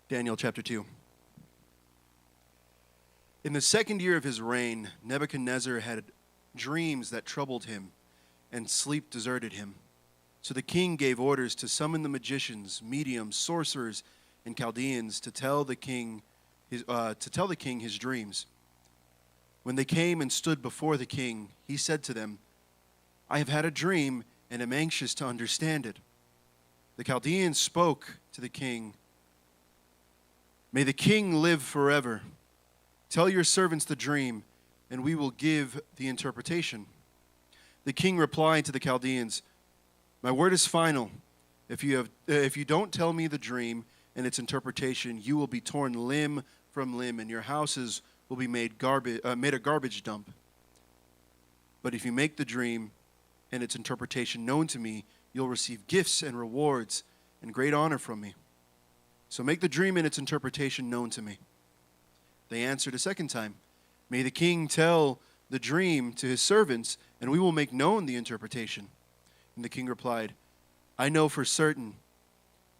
Daniel chapter 2. In the second year of his reign, Nebuchadnezzar had dreams that troubled him, and sleep deserted him. So the king gave orders to summon the magicians, mediums, sorcerers, and Chaldeans to tell the king his dreams. When they came and stood before the king, he said to them, "I have had a dream and am anxious to understand it." The Chaldeans spoke to the king, "May the king live forever. Tell your servants the dream, and we will give the interpretation." The king replied to the Chaldeans, "My word is final. If you don't tell me the dream and its interpretation, you will be torn limb from limb, and your houses will be made a garbage dump. But if you make the dream and its interpretation known to me, you'll receive gifts and rewards and great honor from me. So make the dream and its interpretation known to me." They answered a second time, "May the king tell the dream to his servants, and we will make known the interpretation." And the king replied, "I know for certain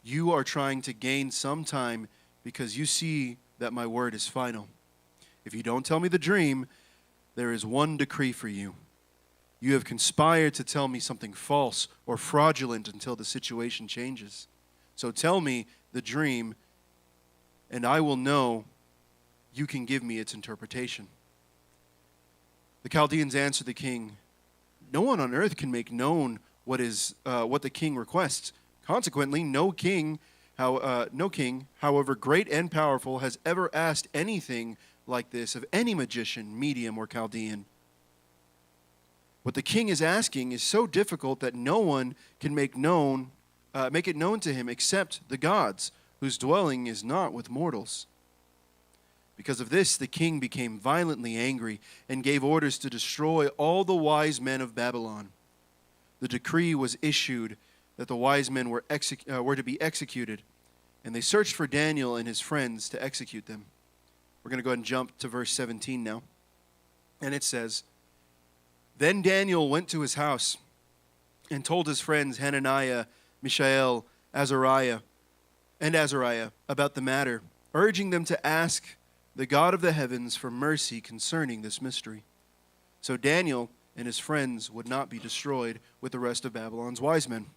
you are trying to gain some time because you see that my word is final. If you don't tell me the dream, there is one decree for you. You have conspired to tell me something false or fraudulent until the situation changes. So tell me the dream, and I will know you can give me its interpretation." The Chaldeans answered the king, "No one on earth can make known what the king requests. Consequently, no king, however great and powerful, has ever asked anything like this of any magician, medium, or Chaldean. What the king is asking is so difficult that no one can make it known to him except the gods, whose dwelling is not with mortals." Because of this, the king became violently angry and gave orders to destroy all the wise men of Babylon. The decree was issued that the wise men were to be executed, and they searched for Daniel and his friends to execute them. We're going to go ahead and jump to verse 17 now. And it says, "Then Daniel went to his house and told his friends Hananiah, Mishael, Azariah about the matter, urging them to ask the God of the heavens for mercy concerning this mystery, so Daniel and his friends would not be destroyed with the rest of Babylon's wise men.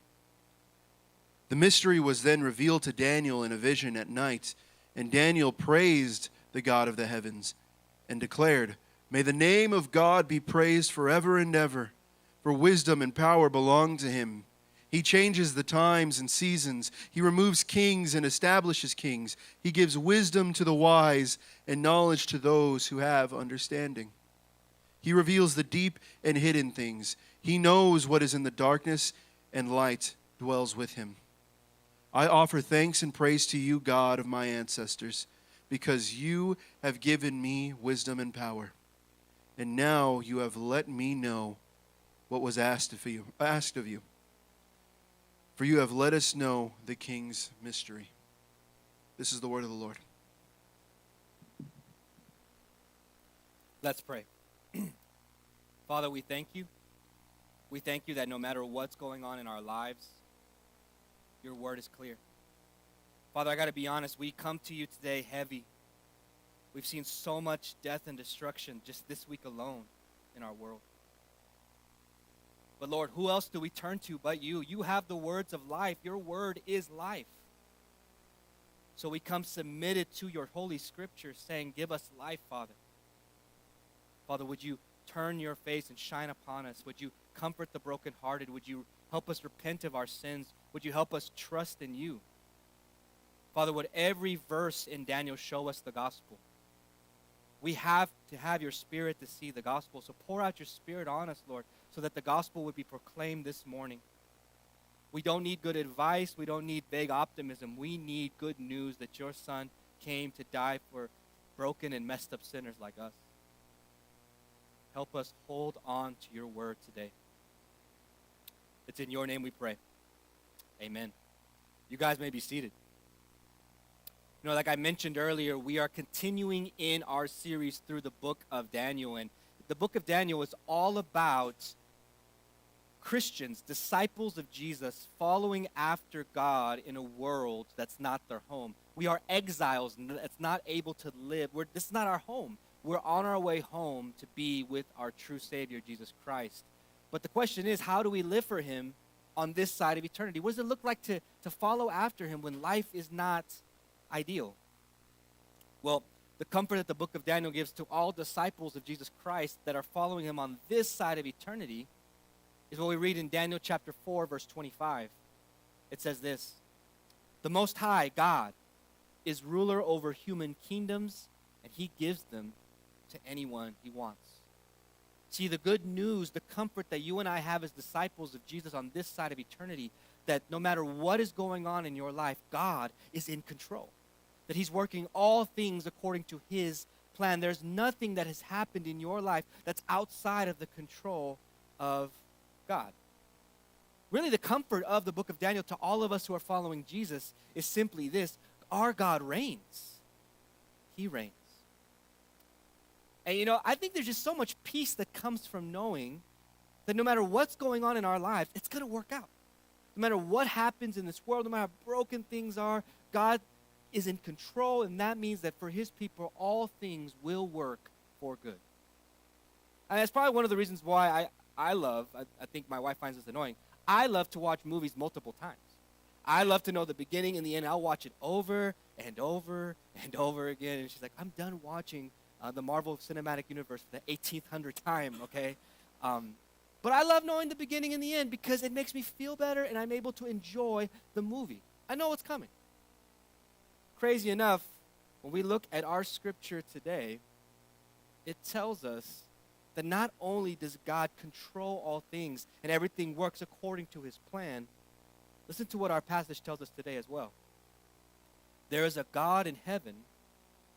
The mystery was then revealed to Daniel in a vision at night, and Daniel praised the God of the heavens and declared, 'May the name of God be praised forever and ever, for wisdom and power belong to him. He changes the times and seasons. He removes kings and establishes kings. He gives wisdom to the wise and knowledge to those who have understanding. He reveals the deep and hidden things. He knows what is in the darkness, and light dwells with him. I offer thanks and praise to you, God of my ancestors, because you have given me wisdom and power. And now you have let me know what was asked of you. For you have let us know the king's mystery." This is the word of the Lord. Let's pray. Father, we thank you. We thank you that no matter what's going on in our lives, your word is clear. Father, I got to be honest, we come to you today heavy. We've seen so much death and destruction just this week alone in our world. But Lord, who else do we turn to but you? You have the words of life. Your word is life. So we come submitted to your holy scripture saying, give us life, Father. Father, would you turn your face and shine upon us? Would you comfort the brokenhearted? Would you help us repent of our sins? Would you help us trust in you? Father, would every verse in Daniel show us the gospel? We have to have your spirit to see the gospel. So pour out your spirit on us, Lord, so that the gospel would be proclaimed this morning. We don't need good advice. We don't need vague optimism. We need good news that your son came to die for broken and messed up sinners like us. Help us hold on to your word today. It's in your name we pray. Amen. You guys may be seated. You know, like I mentioned earlier, we are continuing in our series through the book of Daniel. And the book of Daniel is all about Christians, disciples of Jesus, following after God in a world that's not their home. We are exiles that's not able to live. This is not our home. We're on our way home to be with our true Savior, Jesus Christ. But the question is, how do we live for him on this side of eternity? What does it look like to follow after him when life is not ideal? Well, the comfort that the book of Daniel gives to all disciples of Jesus Christ that are following him on this side of eternity is what we read in Daniel chapter 4, verse 25. It says this: "The Most High, God, is ruler over human kingdoms, and he gives them to anyone he wants." See, the good news, the comfort that you and I have as disciples of Jesus on this side of eternity, that no matter what is going on in your life, God is in control. That he's working all things according to his plan. There's nothing that has happened in your life that's outside of the control of God. Really, the comfort of the book of Daniel to all of us who are following Jesus is simply this: our God reigns. He reigns. And I think there's just so much peace that comes from knowing that no matter what's going on in our lives, it's going to work out. No matter what happens in this world, no matter how broken things are, God is in control, and that means that for his people, all things will work for good. And that's probably one of the reasons why I think my wife finds this annoying, I love to watch movies multiple times. I love to know the beginning and the end. I'll watch it over and over and over again. And she's like, I'm done watching the Marvel Cinematic Universe for the 1800th time, okay? But I love knowing the beginning and the end because it makes me feel better and I'm able to enjoy the movie. I know what's coming. Crazy enough, when we look at our scripture today, it tells us that not only does God control all things and everything works according to his plan, listen to what our passage tells us today as well. There is a God in heaven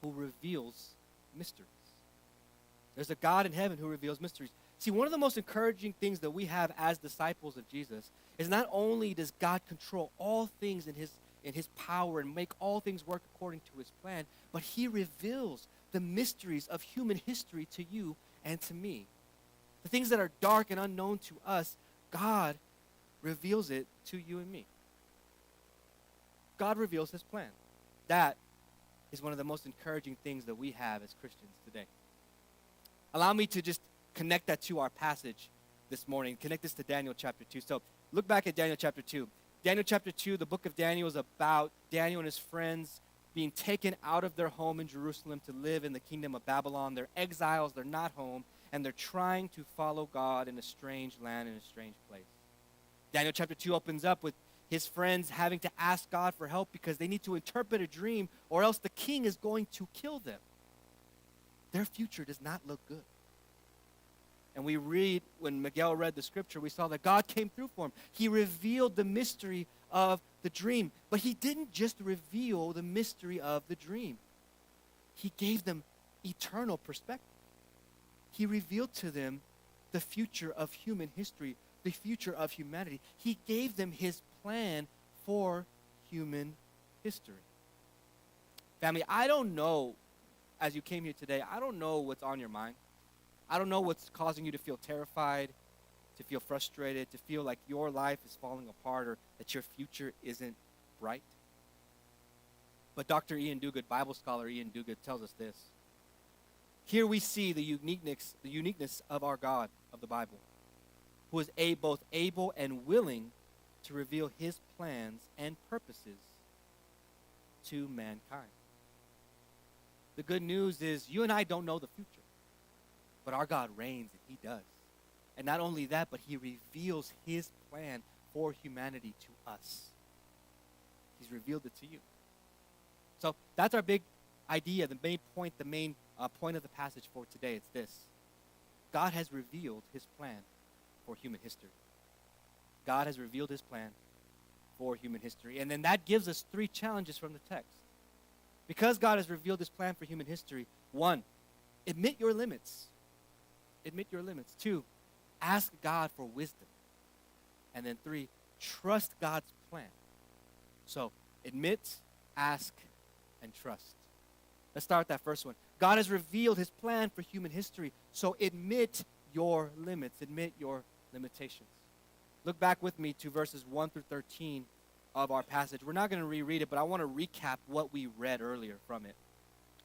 who reveals mysteries. There's a God in heaven who reveals mysteries. See, one of the most encouraging things that we have as disciples of Jesus is not only does God control all things in his power and make all things work according to his plan, but he reveals the mysteries of human history to you and to me. The things that are dark and unknown to us, God reveals it to you and me. God reveals his plan. That is one of the most encouraging things that we have as Christians today. Allow me to just connect that to our passage this morning. Connect this to Daniel chapter 2. So look back at Daniel chapter 2. Daniel chapter 2, the book of Daniel, is about Daniel and his friends being taken out of their home in Jerusalem to live in the kingdom of Babylon. They're exiles, they're not home, and they're trying to follow God in a strange land, in a strange place. Daniel chapter 2 opens up with his friends having to ask God for help because they need to interpret a dream or else the king is going to kill them. Their future does not look good. And we read, when Miguel read the scripture, we saw that God came through for him. He revealed the mystery of the dream. But he didn't just reveal the mystery of the dream. He gave them eternal perspective. He revealed to them the future of human history, the future of humanity. He gave them his plan for human history. Family, I don't know, as you came here today, I don't know what's on your mind. I don't know what's causing you to feel terrified, to feel frustrated, to feel like your life is falling apart or that your future isn't bright. But Dr. Ian Duguid, Bible scholar Ian Duguid, tells us this. Here we see the uniqueness of our God of the Bible, who is both able and willing to reveal his plans and purposes to mankind. The good news is you and I don't know the future. But our God reigns, and he does. And not only that, but he reveals his plan for humanity to us. He's revealed it to you. So that's our big idea, the main point of the passage for today. It's this. God has revealed his plan for human history. God has revealed his plan for human history. And then that gives us 3 challenges from the text. Because God has revealed his plan for human history, 1, admit your limits. Admit your limits. 2, ask God for wisdom. And then 3, trust God's plan. So, admit, ask, and trust. Let's start with that first one. God has revealed his plan for human history. So admit your limits. Admit your limitations. Look back with me to verses 1 through 13 of our passage. We're not going to reread it, but I want to recap what we read earlier from it.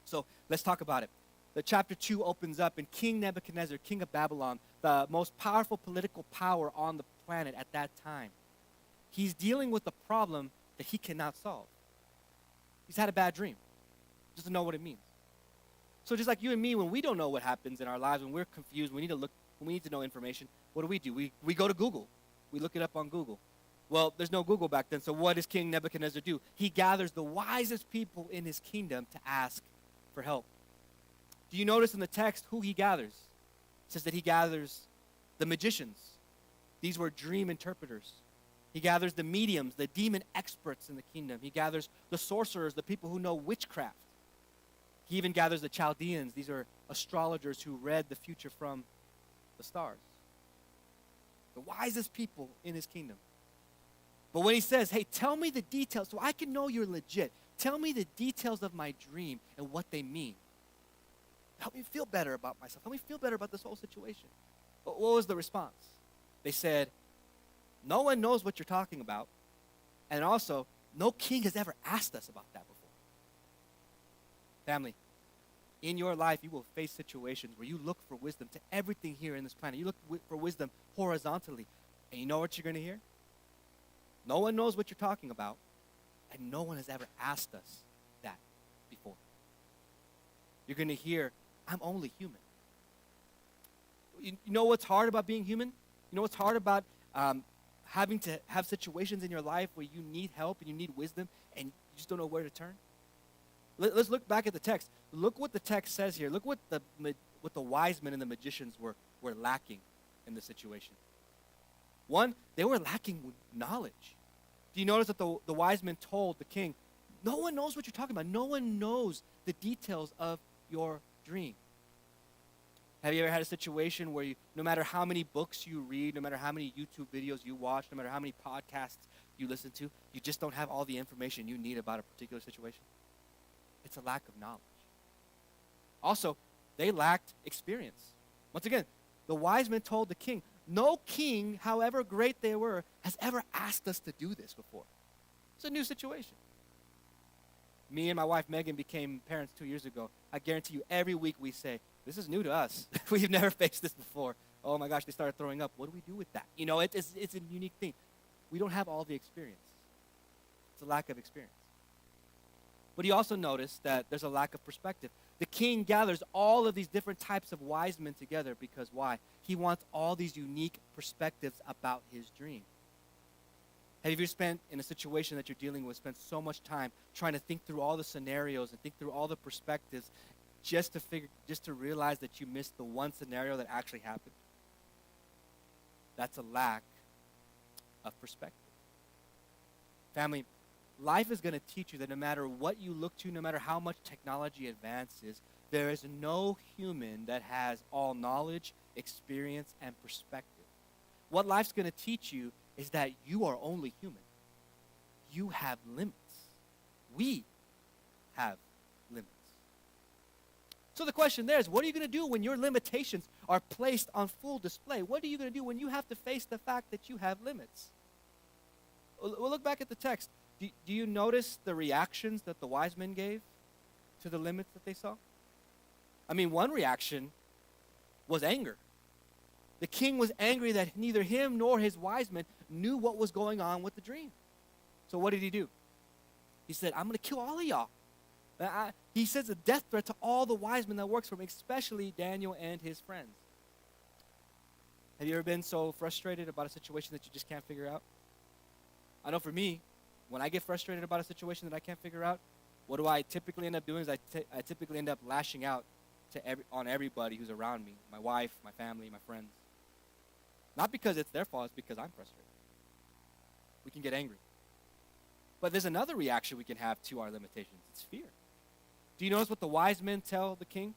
So let's talk about it. The chapter 2 opens up, and King Nebuchadnezzar, king of Babylon, the most powerful political power on the planet at that time, he's dealing with a problem that he cannot solve. He's had a bad dream. Just to know what it means. So just like you and me, when we don't know what happens in our lives, when we're confused, we need to know information, what do? We go to Google. We look it up on Google. Well, there's no Google back then, so what does King Nebuchadnezzar do? He gathers the wisest people in his kingdom to ask for help. Do you notice in the text who he gathers? It says that he gathers the magicians. These were dream interpreters. He gathers the mediums, the demon experts in the kingdom. He gathers the sorcerers, the people who know witchcraft. He even gathers the Chaldeans. These are astrologers who read the future from the stars. The wisest people in his kingdom. But when he says, hey, tell me the details so I can know you're legit. Tell me the details of my dream and what they mean. Help me feel better about myself. Help me feel better about this whole situation. But what was the response? They said, no one knows what you're talking about. And also, no king has ever asked us about that before. Family, in your life, you will face situations where you look for wisdom to everything here in this planet. You look for wisdom horizontally. And you know what you're going to hear? No one knows what you're talking about. And no one has ever asked us that before. You're going to hear, I'm only human. You know what's hard about being human? You know what's hard about having to have situations in your life where you need help and you need wisdom and you just don't know where to turn? Let's look back at the text. Look what the text says here. Look what the wise men and the magicians were lacking in the situation. One, they were lacking knowledge. Do you notice that the wise men told the king, no one knows what you're talking about. No one knows the details of your dream. Have you ever had a situation where no matter how many books you read, no matter how many YouTube videos you watch, no matter how many podcasts you listen to, you just don't have all the information you need about a particular situation? It's a lack of knowledge. Also, they lacked experience. Once again, the wise men told the king, no king, however great they were, has ever asked us to do this before. It's a new situation. Me and my wife, Megan, became parents 2 years ago. I guarantee you, every week we say, this is new to us. We've never faced this before. Oh my gosh, they started throwing up. What do we do with that? You know, it's a unique thing. We don't have all the experience. It's a lack of experience. But you also notice that there's a lack of perspective. The king gathers all of these different types of wise men together because why? He wants all these unique perspectives about his dream. Have you ever spent in a situation that you're dealing with, spent so much time trying to think through all the scenarios and think through all the perspectives just to realize that you missed the one scenario that actually happened? That's a lack of perspective. Family, life is going to teach you that no matter what you look to, no matter how much technology advances, there is no human that has all knowledge, experience, and perspective. What life's going to teach you is that you are only human. You have limits. We have limits. So the question there is, what are you going to do when your limitations are placed on full display? What are you going to do when you have to face the fact that you have limits? We'll look back at the text. Do you notice the reactions that the wise men gave to the limits that they saw? I mean, one reaction was anger. The king was angry that neither him nor his wise men knew what was going on with the dream. So what did he do? He said, I'm going to kill all of y'all. He says a death threat to all the wise men that works for him, especially Daniel and his friends. Have you ever been so frustrated about a situation that you just can't figure out? I know for me, when I get frustrated about a situation that I can't figure out, what do I typically end up doing is I typically end up lashing out on everybody who's around me, my wife, my family, my friends. Not because it's their fault, it's because I'm frustrated. We can get angry. But there's another reaction we can have to our limitations. It's fear. Do you notice what the wise men tell the king?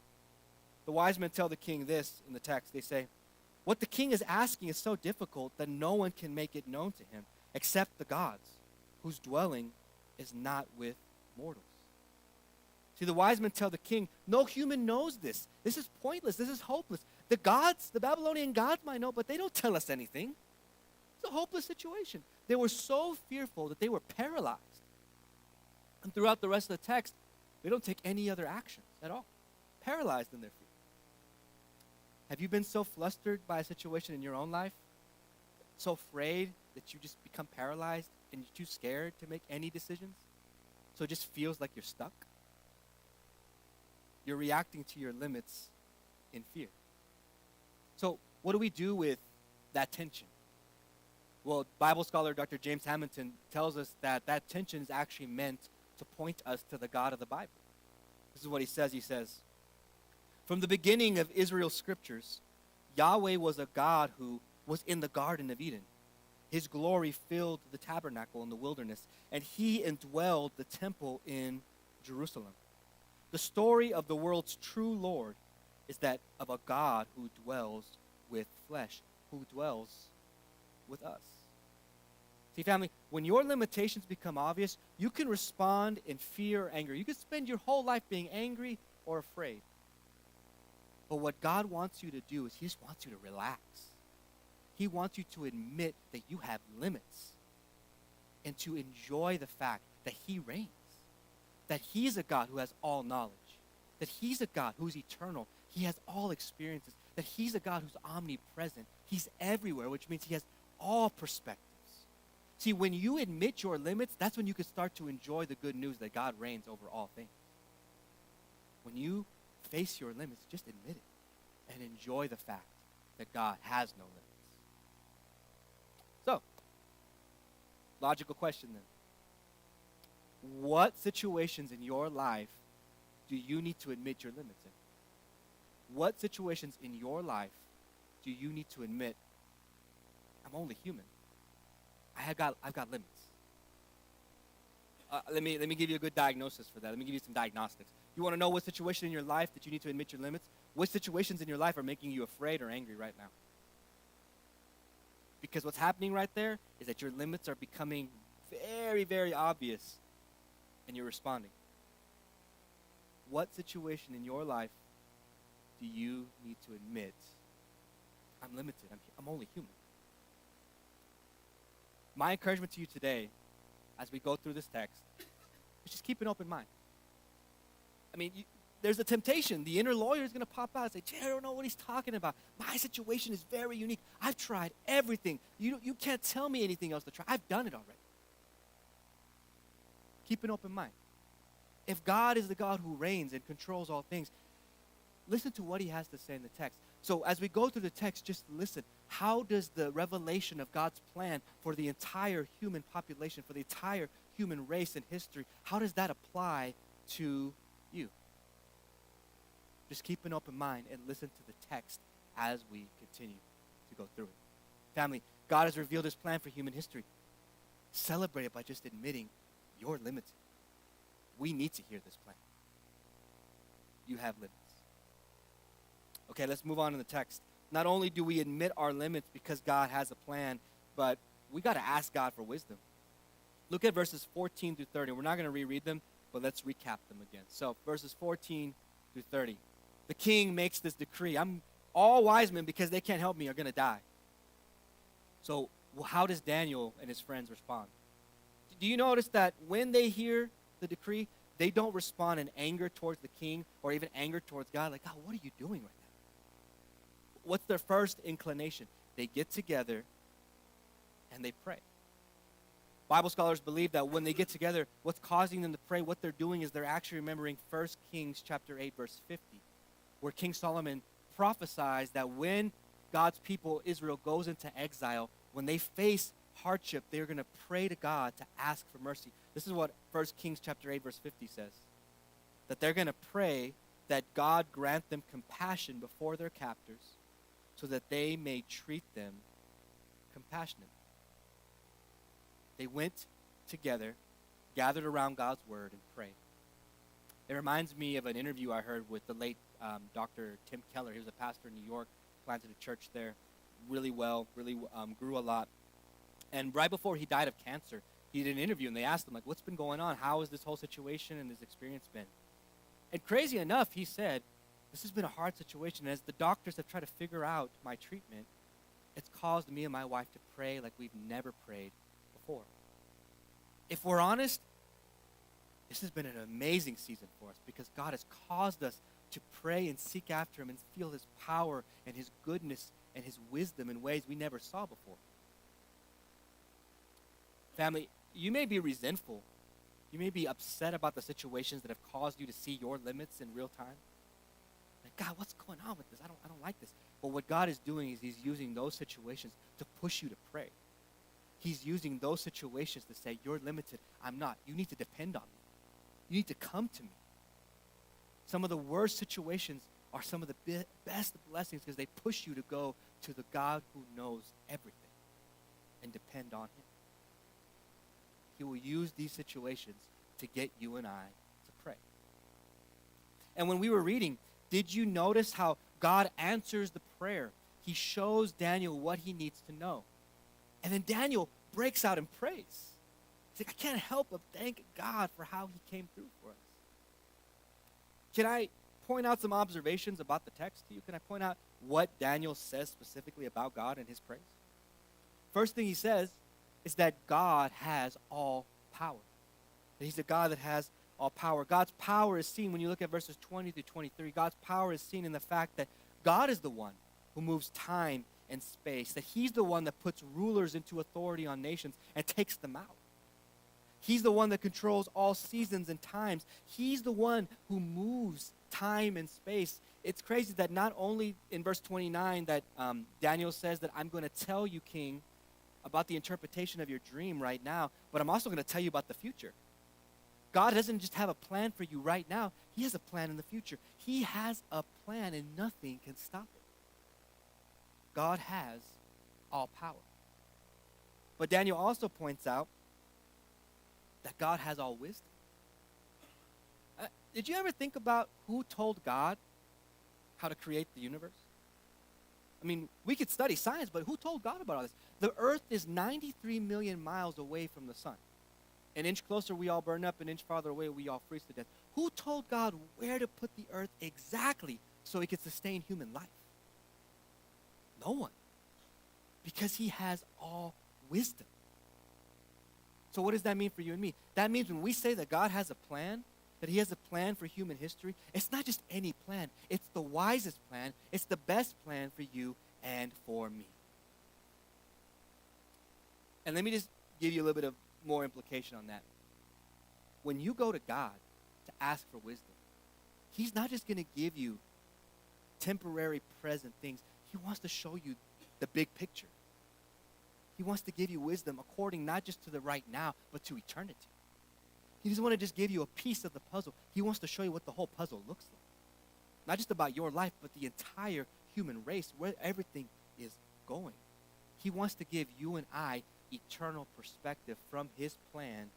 The wise men tell the king this in the text. They say, what the king is asking is so difficult that no one can make it known to him except the gods, whose dwelling is not with mortals. See, the wise men tell the king, no human knows this. This is pointless. This is hopeless. The gods, the Babylonian gods might know, but they don't tell us anything. It's a hopeless situation. They were so fearful that they were paralyzed. And throughout the rest of the text, they don't take any other actions at all. Paralyzed in their fear. Have you been so flustered by a situation in your own life? So afraid that you just become paralyzed and you're too scared to make any decisions? So it just feels like you're stuck? You're reacting to your limits in fear. So what do we do with that tension? Well, Bible scholar Dr. James Hamilton tells us that that tension is actually meant to point us to the God of the Bible. This is what he says. He says, from the beginning of Israel's scriptures, Yahweh was a God who was in the Garden of Eden. His glory filled the tabernacle in the wilderness, and he indwelled the temple in Jerusalem. The story of the world's true Lord is that of a God who dwells with flesh, who dwells with us. See, family, when your limitations become obvious, you can respond in fear or anger. You can spend your whole life being angry or afraid. But what God wants you to do is he just wants you to relax. He wants you to admit that you have limits and to enjoy the fact that he reigns, that he's a God who has all knowledge, that he's a God who's eternal. He has all experiences, that he's a God who's omnipresent. He's everywhere, which means he has all perspectives. See, when you admit your limits, that's when you can start to enjoy the good news that God reigns over all things. When you face your limits, just admit it and enjoy the fact that God has no limits. So, logical question then. What situations in your life do you need to admit your limits in? What situations in your life do you need to admit, I'm only human. I've got limits. Let me give you a good diagnosis for that. Let me give you some diagnostics. You want to know what situation in your life that you need to admit your limits? What situations in your life are making you afraid or angry right now? Because what's happening right there is that your limits are becoming very, very obvious, and you're responding. What situation in your life do you need to admit, I'm limited, I'm only human? My encouragement to you today, as we go through this text, is just keep an open mind. I mean, there's a temptation. The inner lawyer is going to pop out and say, Jay, I don't know what he's talking about. My situation is very unique. I've tried everything. You can't tell me anything else to try. I've done it already. Keep an open mind. If God is the God who reigns and controls all things, listen to what he has to say in the text. So as we go through the text, just listen. How does the revelation of God's plan for the entire human population, for the entire human race and history, how does that apply to you? Just keep an open mind and listen to the text as we continue to go through it. Family, God has revealed his plan for human history. Celebrate it by just admitting you're limited. We need to hear this plan. You have limits. Okay, let's move on to the text. Not only do we admit our limits because God has a plan, but we got to ask God for wisdom. Look at verses 14 through 30. We're not going to reread them, but let's recap them again. So verses 14 through 30. The king makes this decree. All wise men, because they can't help me, are going to die. So how does Daniel and his friends respond? Do you notice that when they hear the decree, they don't respond in anger towards the king or even anger towards God? Like, God, what are you doing right now? What's their first inclination? They get together and they pray. Bible scholars believe that when they get together, what's causing them to pray, what they're doing is they're actually remembering 1 Kings chapter 8, verse 50, where King Solomon prophesies that when God's people, Israel, goes into exile, when they face hardship, they're going to pray to God to ask for mercy. This is what 1 Kings chapter 8, verse 50 says, that they're going to pray that God grant them compassion before their captors so that they may treat them compassionately. They went together, gathered around God's word, and prayed. It reminds me of an interview I heard with the late Dr. Tim Keller. He was a pastor in New York, planted a church there really well, really grew a lot. And right before he died of cancer, he did an interview, and they asked him, like, what's been going on? How has this whole situation and this experience been? And crazy enough, he said, this has been a hard situation. As the doctors have tried to figure out my treatment, it's caused me and my wife to pray like we've never prayed before. If we're honest, this has been an amazing season for us because God has caused us to pray and seek after him and feel his power and his goodness and his wisdom in ways we never saw before. Family, you may be resentful. You may be upset about the situations that have caused you to see your limits in real time. Like, God, what's going on with this? I don't like this. But what God is doing is he's using those situations to push you to pray. He's using those situations to say, you're limited. I'm not. You need to depend on me. You need to come to me. Some of the worst situations are some of the best blessings because they push you to go to the God who knows everything and depend on him. He will use these situations to get you and I to pray. And when we were reading, did you notice how God answers the prayer? He shows Daniel what he needs to know. And then Daniel breaks out in praise. He's like, I can't help but thank God for how he came through for us. Can I point out some observations about the text to you? Can I point out what Daniel says specifically about God and his praise? First thing he says is that God has all power. That he's a God that has all power. God's power is seen when you look at verses 20 through 23. God's power is seen in the fact that God is the one who moves time and space, that he's the one that puts rulers into authority on nations and takes them out. He's the one that controls all seasons and times. He's the one who moves time and space. It's crazy that not only in verse 29 that Daniel says that I'm going to tell you, King, about the interpretation of your dream right now, but I'm also going to tell you about the future. God doesn't just have a plan for you right now. He has a plan in the future. He has a plan and nothing can stop it. God has all power. But Daniel also points out that God has all wisdom. Did you ever think about who told God how to create the universe? I mean, we could study science, but who told God about all this? The earth is 93 million miles away from the sun. An inch closer, we all burn up. An inch farther away, we all freeze to death. Who told God where to put the earth exactly so it could sustain human life? No one. Because he has all wisdom. So what does that mean for you and me? That means when we say that God has a plan, that he has a plan for human history, it's not just any plan. It's the wisest plan. It's the best plan for you and for me. And let me just give you a little bit of more implication on that. When you go to God to ask for wisdom, he's not just going to give you temporary present things. He wants to show you the big picture. He wants to give you wisdom according not just to the right now, but to eternity. He doesn't want to just give you a piece of the puzzle. He wants to show you what the whole puzzle looks like. Not just about your life, but the entire human race, where everything is going. He wants to give you and I eternal perspective from his plan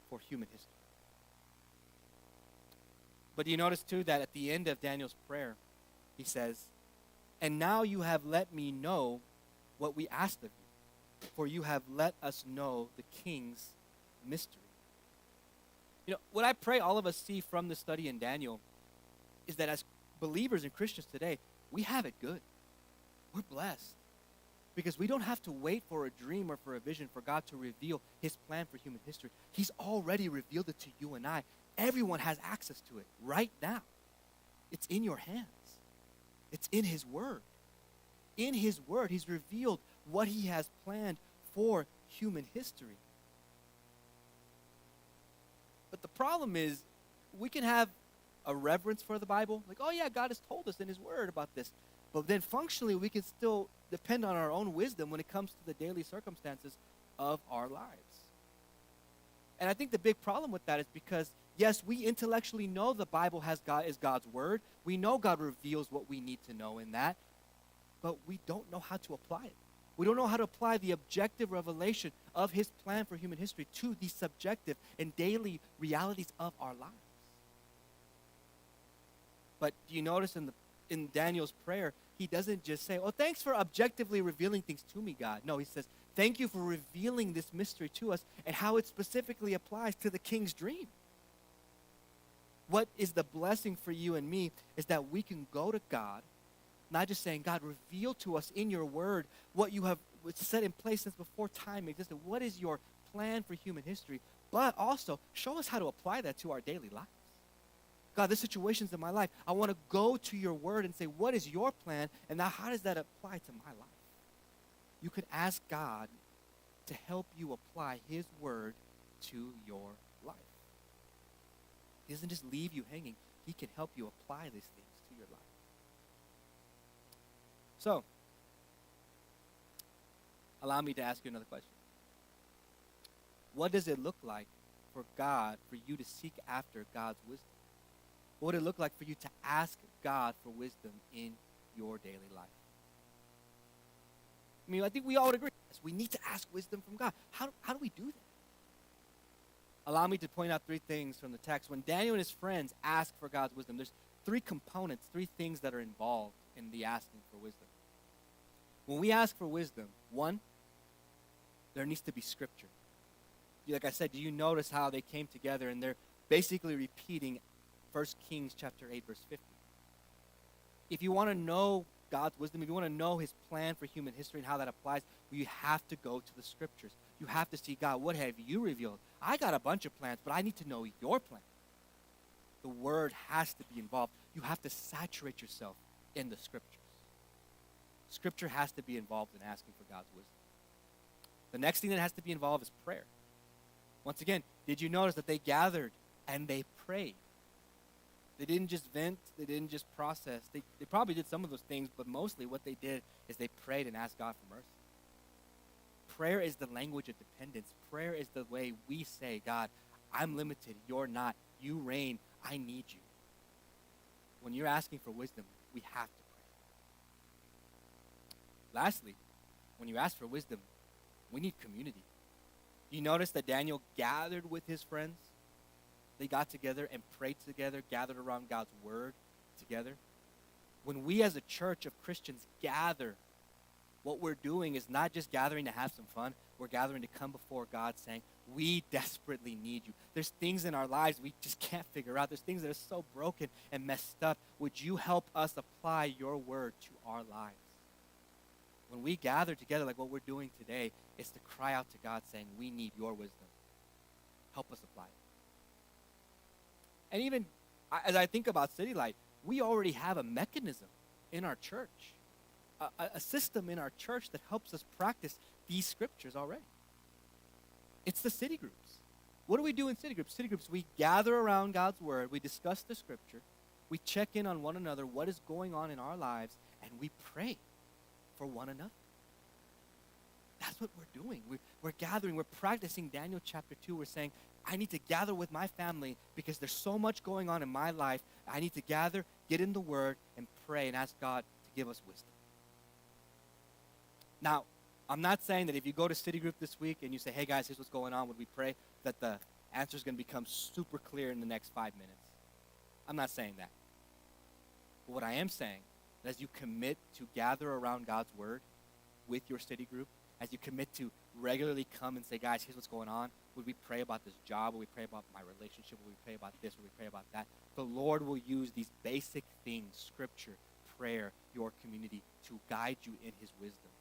for human history. But do you notice too that at the end of Daniel's prayer, he says, and now you have let me know what we asked of you, for you have let us know the king's mystery. You know, what I pray all of us see from the study in Daniel is that as believers and Christians today, we have it good. We're blessed. Because we don't have to wait for a dream or for a vision for God to reveal his plan for human history. He's already revealed it to you and I. Everyone has access to it right now. It's in your hands. It's in his word. In his word, he's revealed what he has planned for human history. But the problem is, we can have a reverence for the Bible. Like, oh yeah, God has told us in his word about this. But then functionally, we can still depend on our own wisdom when it comes to the daily circumstances of our lives. And I think the big problem with that is because, yes, we intellectually know the Bible is God's word. We know God reveals what we need to know in that. But we don't know how to apply it. We don't know how to apply the objective revelation of his plan for human history to the subjective and daily realities of our lives. But do you notice in Daniel's prayer, he doesn't just say, oh, thanks for objectively revealing things to me, God. No, he says, thank you for revealing this mystery to us and how it specifically applies to the king's dream. What is the blessing for you and me is that we can go to God not just saying, God, reveal to us in your word what you have set in place since before time existed. What is your plan for human history? But also, show us how to apply that to our daily lives. God, this situation's in my life. I want to go to your word and say, what is your plan? And now how does that apply to my life? You can ask God to help you apply his word to your life. He doesn't just leave you hanging. He can help you apply these things to your life. So, allow me to ask you another question. What does it look like for you to seek after God's wisdom? What would it look like for you to ask God for wisdom in your daily life? I mean, I think we all would agree. We need to ask wisdom from God. How do we do that? Allow me to point out three things from the text. When Daniel and his friends ask for God's wisdom, there's three components, three things that are involved in the asking for wisdom. When we ask for wisdom, one, there needs to be scripture. Like I said, do you notice how they came together and they're basically repeating 1 Kings chapter 8, verse 50. If you want to know God's wisdom, if you want to know his plan for human history and how that applies, you have to go to the scriptures. You have to see, God, what have you revealed? I got a bunch of plans, but I need to know your plan. The word has to be involved. You have to saturate yourself in the scriptures. Scripture has to be involved in asking for God's wisdom. The next thing that has to be involved is prayer. Once again, did you notice that they gathered and they prayed? They didn't just vent. They didn't just process. They probably did some of those things, but mostly what they did is they prayed and asked God for mercy. Prayer is the language of dependence. Prayer is the way we say, God, I'm limited. You're not. You reign. I need you. When you're asking for wisdom, we have to pray. Lastly, when you ask for wisdom, we need community. You notice that Daniel gathered with his friends. They got together and prayed together, gathered around God's word together. When we as a church of Christians gather, what we're doing is not just gathering to have some fun. We're gathering to come before God saying, we desperately need you. There's things in our lives we just can't figure out. There's things that are so broken and messed up. Would you help us apply your word to our lives? When we gather together like what we're doing today, it's to cry out to God saying, we need your wisdom. Help us apply it. And even as I think about Citylight, we already have a mechanism in our church, a system in our church that helps us practice these scriptures already. It's the city groups. What do we do in city groups? City groups, we gather around God's word, we discuss the scripture, we check in on one another, what is going on in our lives, and we pray for one another. That's what we're doing. We're gathering, we're practicing Daniel chapter 2. We're saying, I need to gather with my family because there's so much going on in my life. I need to gather, get in the word, and pray and ask God to give us wisdom. Now, I'm not saying that if you go to city group this week and you say, hey guys, here's what's going on, would we pray, that the answer is going to become super clear in the next 5 minutes. I'm not saying that. But what I am saying, as you commit to gather around God's word with your city group, as you commit to regularly come and say, guys, here's what's going on. Would we pray about this job? Would we pray about my relationship? Would we pray about this? Would we pray about that? The Lord will use these basic things, scripture, prayer, your community, to guide you in his wisdom,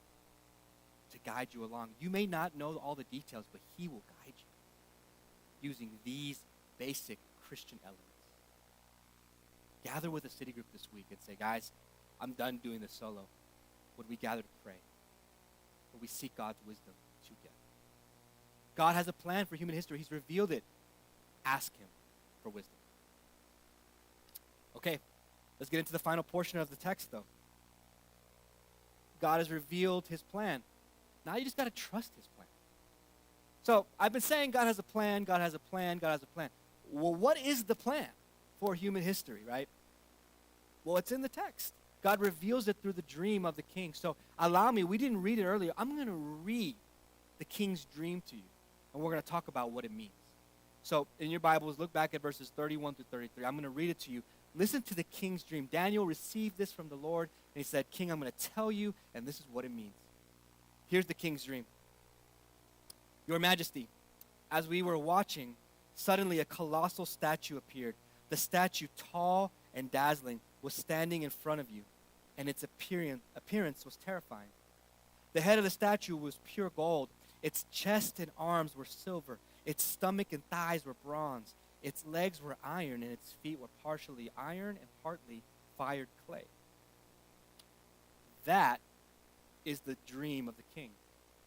to guide you along. You may not know all the details, but he will guide you using these basic Christian elements. Gather with a city group this week and say, guys, I'm done doing this solo. Would we gather to pray? Would we seek God's wisdom together? God has a plan for human history. He's revealed it. Ask him for wisdom. Okay, let's get into the final portion of the text, though. God has revealed his plan. Now you just got to trust his plan. So I've been saying God has a plan, God has a plan, God has a plan. Well, what is the plan for human history, right? Well, it's in the text. God reveals it through the dream of the king. So allow me, we didn't read it earlier. I'm going to read the king's dream to you, and we're going to talk about what it means. So in your Bibles, look back at verses 31 through 33. I'm going to read it to you. Listen to the king's dream. Daniel received this from the Lord, and he said, King, I'm going to tell you, and this is what it means. Here's the king's dream. Your Majesty, as we were watching, suddenly a colossal statue appeared. The statue, tall and dazzling, was standing in front of you. and its appearance was terrifying. The head of the statue was pure gold. Its chest and arms were silver. Its stomach and thighs were bronze. Its legs were iron, and its feet were partially iron and partly fired clay. That is the dream of the king.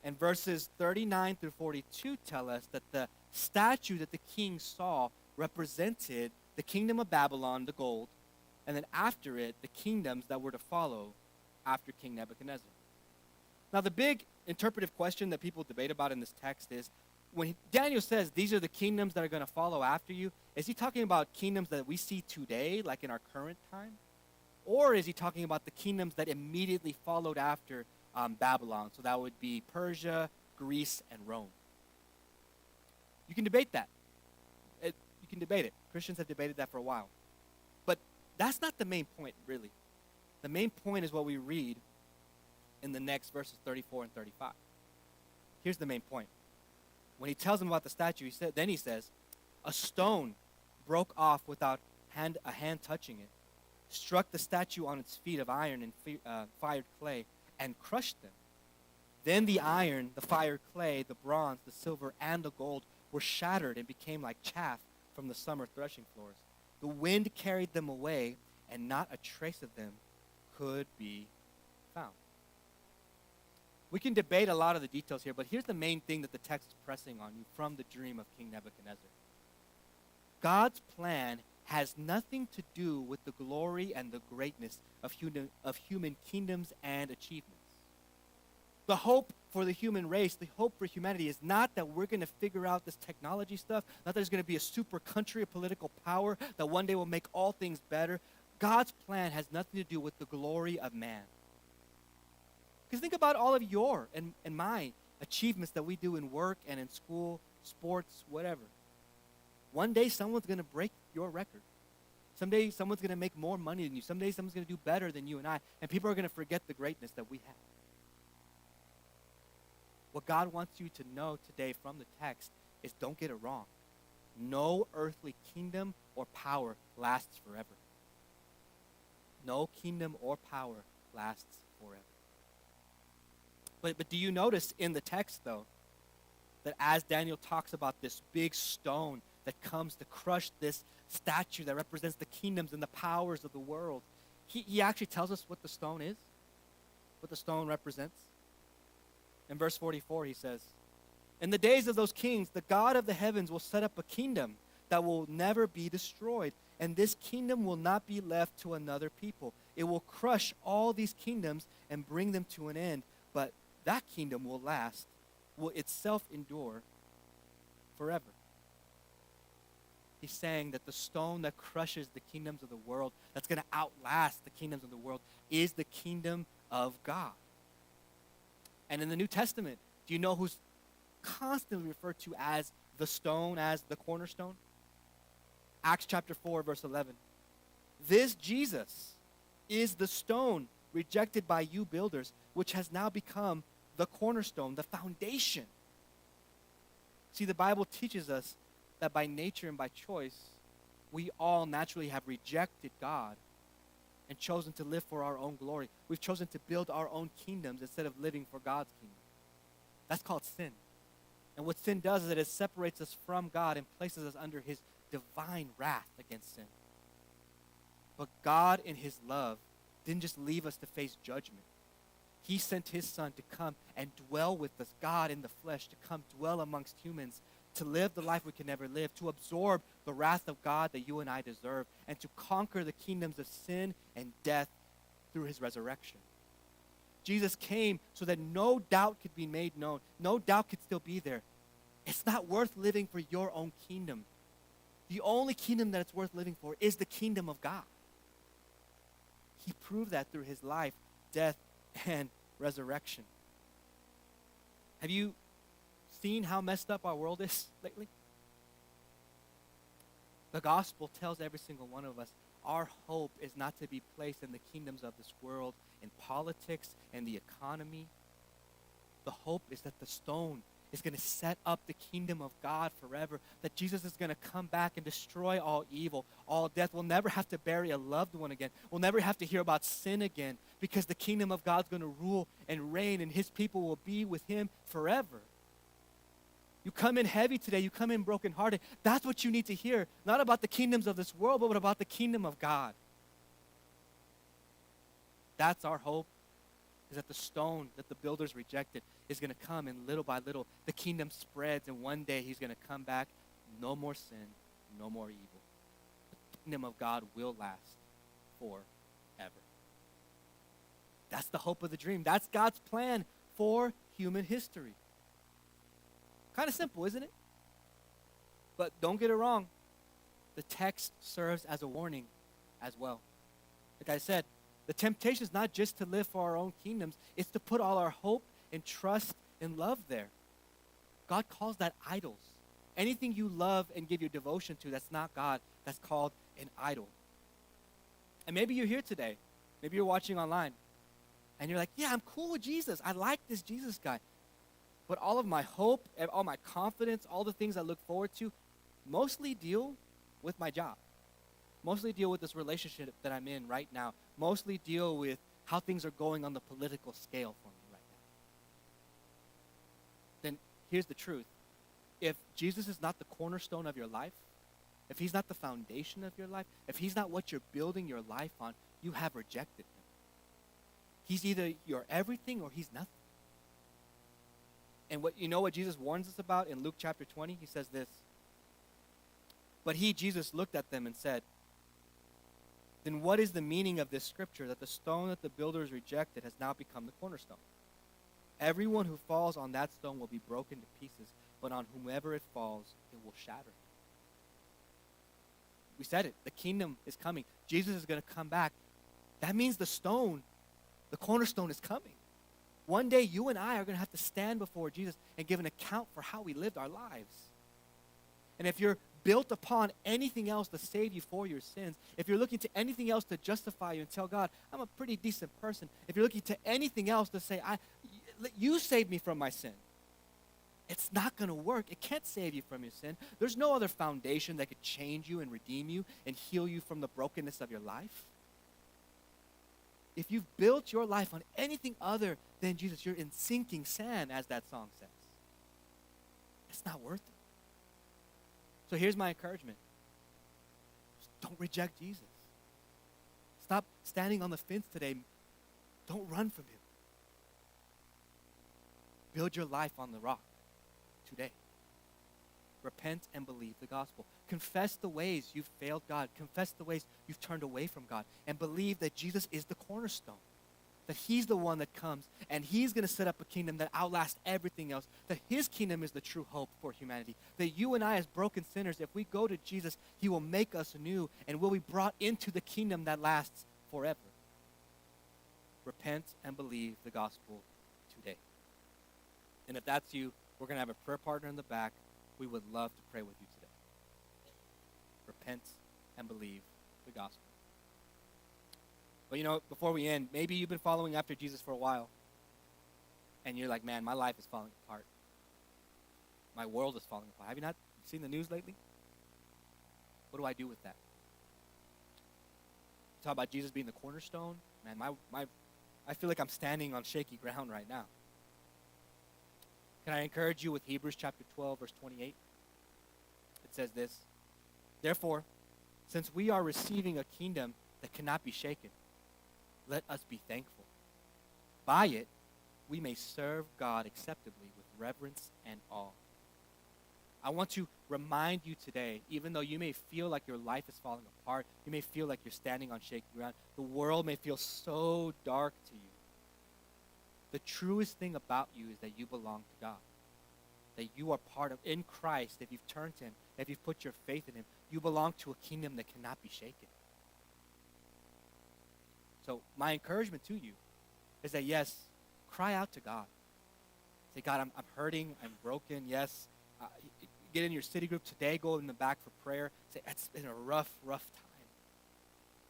And verses 39 through 42 tell us that the statue that the king saw represented the kingdom of Babylon, the gold, and then after it, the kingdoms that were to follow after King Nebuchadnezzar. Now, the big interpretive question that people debate about in this text is, when Daniel says these are the kingdoms that are going to follow after you, is he talking about kingdoms that we see today, like in our current time? Or is he talking about the kingdoms that immediately followed after Babylon? So that would be Persia, Greece, and Rome. You can debate that. You can debate it. Christians have debated that for a while. But that's not the main point, really. The main point is what we read in the next verses 34 and 35. Here's the main point. When he tells them about the statue, he says, a stone broke off without a hand touching it, struck the statue on its feet of iron and fired clay, and crushed them. Then the iron, the fired clay, the bronze, the silver, and the gold were shattered and became like chaff from the summer threshing floors. The wind carried them away, and not a trace of them could be found. We can debate a lot of the details here, but here's the main thing that the text is pressing on you from the dream of King Nebuchadnezzar. God's plan has nothing to do with the glory and the greatness of human kingdoms and achievements. The hope for the human race, the hope for humanity is not that we're going to figure out this technology stuff, not that there's going to be a super country of political power that one day will make all things better. God's plan has nothing to do with the glory of man. Because think about all of your and my achievements that we do in work and in school, sports, whatever. One day someone's going to break your record. Someday someone's going to make more money than you. Someday someone's going to do better than you and I. And people are going to forget the greatness that we have. What God wants you to know today from the text is don't get it wrong. No earthly kingdom or power lasts forever. No kingdom or power lasts forever. But do you notice in the text, though, that as Daniel talks about this big stone that comes to crush this statue that represents the kingdoms and the powers of the world, he actually tells us what the stone is, what the stone represents. In verse 44, he says, in the days of those kings, the God of the heavens will set up a kingdom that will never be destroyed, and this kingdom will not be left to another people. It will crush all these kingdoms and bring them to an end, but that kingdom will last, will itself endure forever. He's saying that the stone that crushes the kingdoms of the world, that's going to outlast the kingdoms of the world, is the kingdom of God. And in the New Testament, do you know who's constantly referred to as the stone, as the cornerstone? Acts chapter 4, verse 11. This Jesus is the stone rejected by you builders, which has now become the cornerstone, the foundation. See, the Bible teaches us that by nature and by choice, we all naturally have rejected God and chosen to live for our own glory. We've chosen to build our own kingdoms instead of living for God's kingdom. That's called sin. And what sin does is that it separates us from God and places us under his divine wrath against sin. But God, in his love, didn't just leave us to face judgment. He sent his son to come and dwell with us, God in the flesh, to come dwell amongst humans, to live the life we can never live, to absorb the wrath of God that you and I deserve, and to conquer the kingdoms of sin and death through his resurrection. Jesus came so that no doubt could be made known. No doubt could still be there. It's not worth living for your own kingdom. The only kingdom that it's worth living for is the kingdom of God. He proved that through his life, death, and resurrection. Have you seen how messed up our world is lately? The gospel tells every single one of us our hope is not to be placed in the kingdoms of this world, in politics and the economy. The hope is that the stone is going to set up the kingdom of God forever, that Jesus is going to come back and destroy all evil, all death. We'll never have to bury a loved one again. We'll never have to hear about sin again, because the kingdom of God's going to rule and reign, and his people will be with him forever. You come in heavy today, you come in brokenhearted. That's what you need to hear, not about the kingdoms of this world, but about the kingdom of God. That's our hope, is that the stone that the builders rejected is going to come, and little by little, the kingdom spreads, and one day he's going to come back. No more sin, no more evil. The kingdom of God will last forever. That's the hope of the dream. That's God's plan for human history. Kind of simple, isn't it? But don't get it wrong. The text serves as a warning as well. Like I said, the temptation is not just to live for our own kingdoms. It's to put all our hope and trust and love there. God calls that idols. Anything you love and give your devotion to that's not God, that's called an idol. And maybe you're here today. Maybe you're watching online. And you're like, yeah, I'm cool with Jesus. I like this Jesus guy. But all of my hope, all my confidence, all the things I look forward to, mostly deal with my job. Mostly deal with this relationship that I'm in right now. Mostly deal with how things are going on the political scale for me right now. Then here's the truth. If Jesus is not the cornerstone of your life, if he's not the foundation of your life, if he's not what you're building your life on, you have rejected him. He's either your everything or he's nothing. And what Jesus warns us about in Luke chapter 20? He says this. But he, Jesus, looked at them and said, then what is the meaning of this scripture, that the stone that the builders rejected has now become the cornerstone? Everyone who falls on that stone will be broken to pieces, but on whomever it falls, it will shatter. We said it. The kingdom is coming. Jesus is going to come back. That means the stone, the cornerstone, is coming. One day, you and I are going to have to stand before Jesus and give an account for how we lived our lives. And if you're built upon anything else to save you for your sins, if you're looking to anything else to justify you and tell God, I'm a pretty decent person, if you're looking to anything else to say, you saved me from my sin, it's not going to work. It can't save you from your sin. There's no other foundation that could change you and redeem you and heal you from the brokenness of your life. If you've built your life on anything other than Jesus, you're in sinking sand, as that song says. It's not worth it. So here's my encouragement. Just don't reject Jesus. Stop standing on the fence today. Don't run from him. Build your life on the rock today. Repent and believe the gospel. Confess the ways you've failed God. Confess the ways you've turned away from God. And believe that Jesus is the cornerstone. That he's the one that comes, and he's going to set up a kingdom that outlasts everything else. That his kingdom is the true hope for humanity. That you and I, as broken sinners, if we go to Jesus, he will make us new and will be brought into the kingdom that lasts forever. Repent and believe the gospel today. And if that's you, we're going to have a prayer partner in the back. We would love to pray with you today. Repent and believe the gospel. But before we end, maybe you've been following after Jesus for a while, and you're like, man, my life is falling apart. My world is falling apart. Have you not seen the news lately? What do I do with that? Talk about Jesus being the cornerstone. Man, I feel like I'm standing on shaky ground right now. Can I encourage you with Hebrews chapter 12, verse 28? It says this, therefore, since we are receiving a kingdom that cannot be shaken, let us be thankful. By it, we may serve God acceptably with reverence and awe. I want to remind you today, even though you may feel like your life is falling apart, you may feel like you're standing on shaky ground, the world may feel so dark to you. The truest thing about you is that you belong to God. That you are part of, in Christ, if you've turned to him, if you've put your faith in him, you belong to a kingdom that cannot be shaken. So my encouragement to you is that, yes, cry out to God. Say, God, I'm hurting, I'm broken, yes. Get in your city group today, go in the back for prayer. Say, it's been a rough time.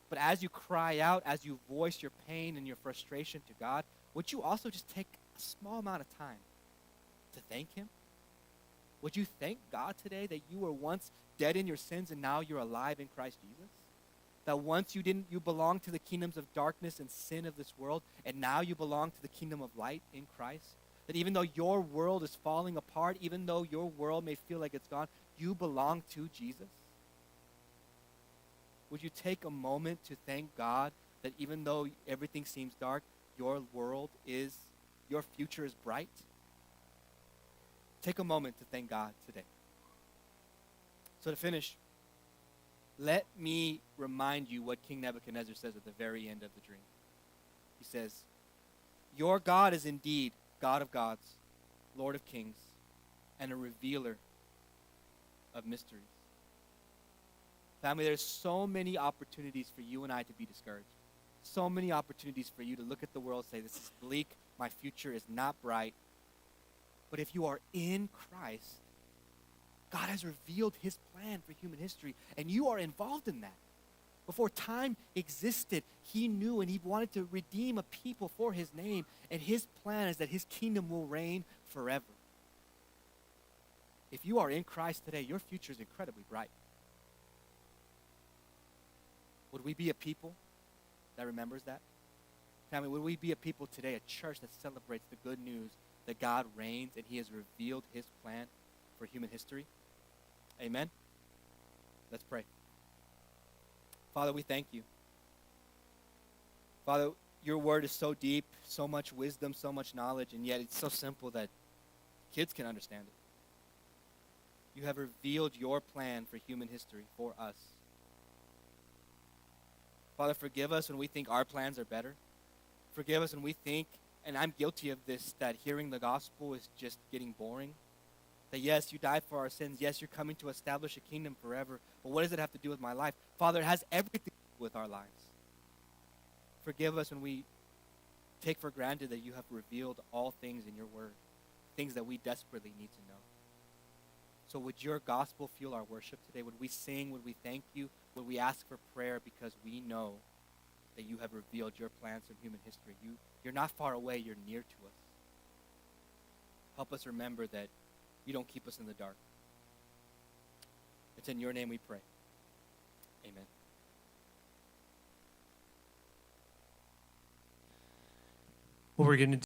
But as you cry out, as you voice your pain and your frustration to God, would you also just take a small amount of time to thank him Would you thank God today that you were once dead in your sins and now you're alive in Christ Jesus? That once you belonged to the kingdoms of darkness and sin of this world, and now you belong to the kingdom of light in Christ? That even though your world is falling apart, even though your world may feel like it's gone, you belong to Jesus? Would you take a moment to thank God that even though everything seems dark, your future is bright? Take a moment to thank God today. So to finish, let me remind you what King Nebuchadnezzar says at the very end of the dream. He says, "Your God is indeed God of gods, Lord of kings, and a revealer of mysteries." Family, there's so many opportunities for you and I to be discouraged. So many opportunities for you to look at the world and say, this is bleak, my future is not bright. But if you are in Christ, God has revealed his plan for human history, and you are involved in that. Before time existed, he knew and he wanted to redeem a people for his name, and his plan is that his kingdom will reign forever. If you are in Christ today, your future is incredibly bright. Would we be a people that remembers that? Family, would we be a people today, a church that celebrates the good news that God reigns and he has revealed his plan for human history? Amen? Let's pray. Father, we thank you. Father, your word is so deep, so much wisdom, so much knowledge, and yet it's so simple that kids can understand it. You have revealed your plan for human history for us. Father, forgive us when we think our plans are better. Forgive us when we think, and I'm guilty of this, that hearing the gospel is just getting boring. That yes, you died for our sins. Yes, you're coming to establish a kingdom forever. But what does it have to do with my life? Father, it has everything to do with our lives. Forgive us when we take for granted that you have revealed all things in your word, things that we desperately need to know. So would your gospel fuel our worship today? Would we sing? Would we thank you? Would we ask for prayer because we know that you have revealed your plans from human history? You're not far away. You're near to us. Help us remember that you don't keep us in the dark. It's in your name we pray. Amen. What we're going to